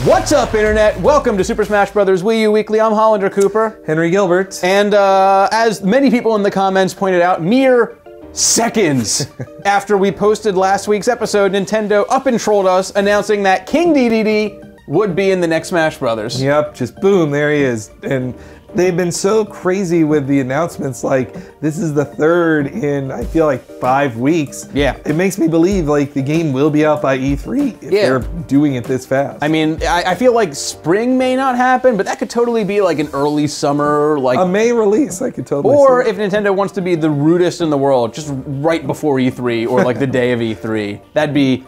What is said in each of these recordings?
What's up, Internet? Welcome to Super Smash Bros. Wii U Weekly. I'm Hollander Cooper. Henry Gilbert. And as many people in the comments pointed out, mere seconds after we posted last week's episode, Nintendo up and trolled us, announcing that King Dedede would be in the next Smash Brothers. Yep, just boom, there he is. And they've been so crazy with the announcements, like, this is the third in, I feel like, 5 weeks. Yeah. It makes me believe, like, the game will be out by E3 if they're doing it this fast. I mean, I feel like spring may not happen, but that could totally be like an early summer, like... A May release, I could totally Or see. if Nintendo wants to be the rudest in the world, just right before E3, or like the day of E3. That'd be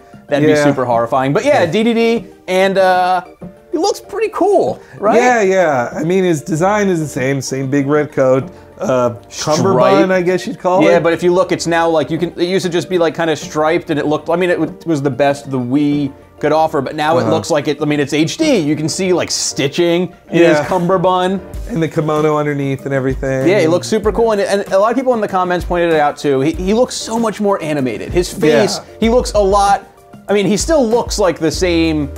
super horrifying. But yeah, Dedede, and he looks pretty cool, right? Yeah. I mean, his design is the same big red coat. Cummerbund, I guess you'd call it. Yeah, but if you look, it's now like it used to just be like kind of striped, and it looked, I mean, it was the best the Wii could offer, but now it looks like it's HD. You can see like stitching in his cummerbund. And the kimono underneath and everything. Yeah, he looks super cool, and a lot of people in the comments pointed it out too. He looks so much more animated. His face, he looks a lot, I mean, he still looks like the same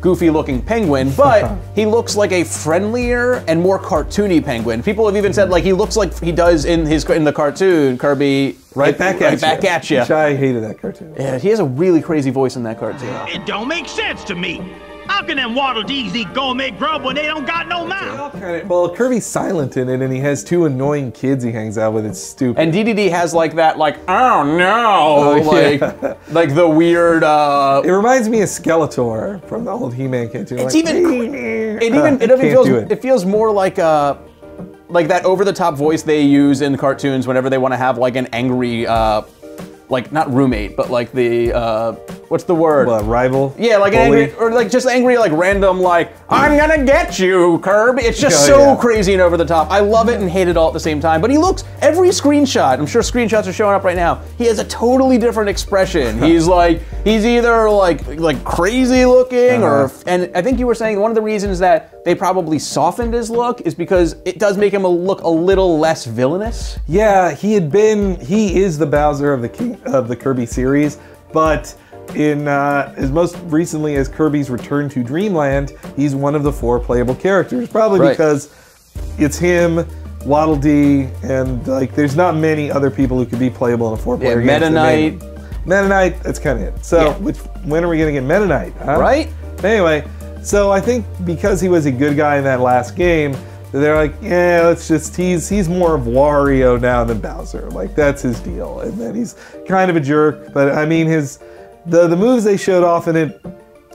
goofy looking penguin, but he looks like a friendlier and more cartoony penguin. People have even said like he looks like he does in the cartoon, Kirby. Right back at you. Which I hated that cartoon. Yeah, he has a really crazy voice in that cartoon. It don't make sense to me. How can them Waddle Dees eat gourmet grub when they don't got no mouth? Well, Kirby's silent in it, and he has 2 annoying kids he hangs out with. It's stupid. And Dedede has like that, like, oh no, like the weird. It reminds me of Skeletor from the old He-Man cartoon. It's it feels more like that over-the-top voice they use in cartoons whenever they want to have like an angry, like not roommate, but like the what's the word? Rival? Yeah, like an angry, or like just angry, like random, like, I'm gonna get you, Kirby. It's just crazy and over the top. I love it and hate it all at the same time. But he looks, every screenshot, I'm sure screenshots are showing up right now, he has a totally different expression. He's either like crazy looking and I think you were saying one of the reasons that they probably softened his look is because it does make him look a little less villainous. Yeah, he is the Bowser of the Kirby series, but in as most recently as Kirby's Return to Dreamland, he's one of the 4 playable characters, probably because it's him, Waddle Dee, and like there's not many other people who could be playable in a 4-player game. Meta Knight. Meta Knight, that's kind of it. So, when are we gonna get Meta Knight? Huh? Right? Anyway, so I think because he was a good guy in that last game, they're like, yeah, let's just, he's more of Wario now than Bowser. Like, that's his deal. And then he's kind of a jerk, but I mean, the moves they showed off in it,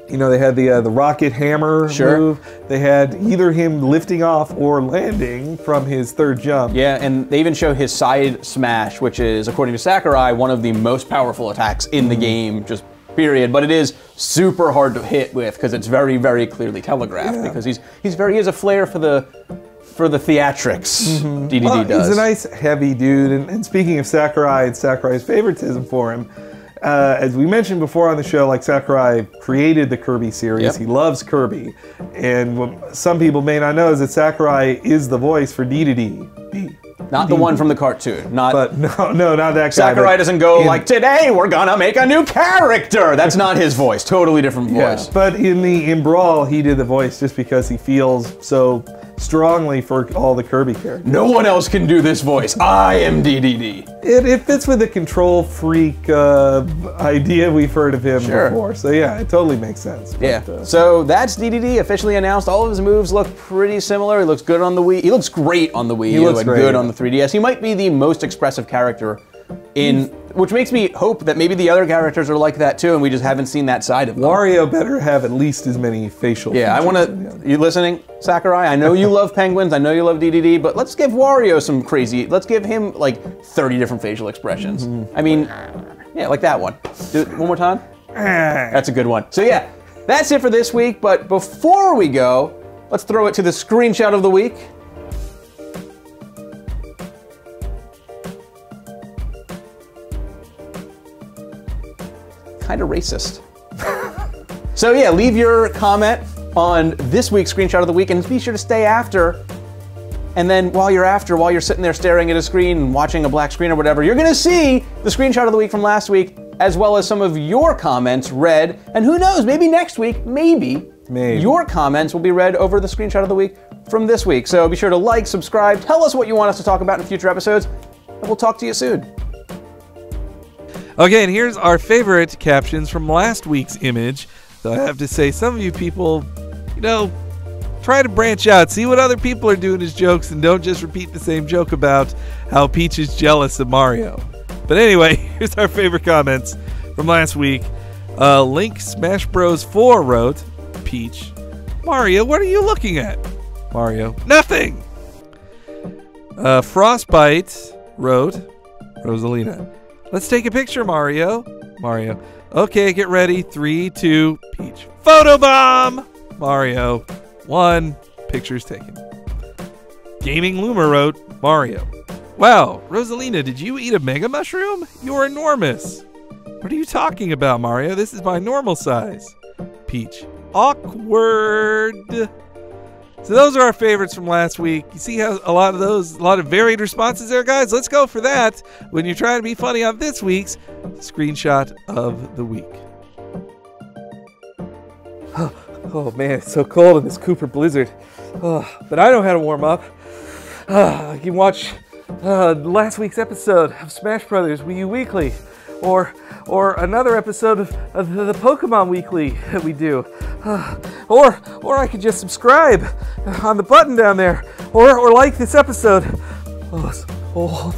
you know, they had the rocket hammer move. They had either him lifting off or landing from his 3rd jump. Yeah, and they even show his side smash, which is, according to Sakurai, one of the most powerful attacks in the game, just period. But it is super hard to hit with because it's very, very clearly telegraphed. Because he has a flair for the theatrics. Dedede does. He's a nice, heavy dude. And speaking of Sakurai and Sakurai's favoritism for him, as we mentioned before on the show, like Sakurai created the Kirby series. He loves Kirby. And what some people may not know is that Sakurai is the voice for Dedede. Not the one from the cartoon. Not that guy. Sakurai doesn't go like, today we're gonna make a new character. That's not his voice. Totally different voice. But in Brawl, he did the voice just because he feels so strongly for all the Kirby characters. No one else can do this voice. I am Dedede. It fits with the control freak idea we've heard of him before. So yeah, it totally makes sense. But, so that's Dedede officially announced. All of his moves look pretty similar. He looks good on the Wii. He looks great on the Wii U and good on the 3DS. He might be the most expressive character which makes me hope that maybe the other characters are like that too, and we just haven't seen that side of them. Wario better have at least as many facial features. I want to, you listening, Sakurai? I know you love penguins, I know you love Dedede, but let's give Wario some crazy, let's give him like 30 different facial expressions. I mean, yeah, like that one. Do it one more time. That's a good one. So yeah, that's it for this week, but before we go, let's throw it to the screenshot of the week. Kind of racist. So yeah, leave your comment on this week's screenshot of the week, and be sure to stay after. And then while you're sitting there staring at a screen and watching a black screen or whatever, you're gonna see the screenshot of the week from last week, as well as some of your comments read. And who knows, maybe next week, maybe Maybe. Your comments will be read over the screenshot of the week from this week. So be sure to like, subscribe, tell us what you want us to talk about in future episodes, and we'll talk to you soon. Okay, and here's our favorite captions from last week's image. So I have to say, some of you people, you know, try to branch out, see what other people are doing as jokes, and don't just repeat the same joke about how Peach is jealous of Mario. But anyway, here's our favorite comments from last week. Link Smash Bros 4 wrote, Peach, Mario, what are you looking at? Mario, nothing. Frostbite wrote, Rosalina, let's take a picture, Mario. Mario, okay, get ready. 3, 2, Peach. Photobomb! Mario, 1, pictures taken. Gaming Luma wrote, Mario, wow, Rosalina, did you eat a mega mushroom? You're enormous. What are you talking about, Mario? This is my normal size. Peach, awkward. So those are our favorites from last week. You see how a lot of varied responses there, guys? Let's go for that when you're trying to be funny on this week's Screenshot of the Week. Oh man, it's so cold in this Cooper blizzard. But I know how to warm up. You can watch last week's episode of Smash Brothers Wii U Weekly, or another episode of the Pokemon Weekly that we do, or I could just subscribe on the button down there, or like this episode. Oh, it's cold.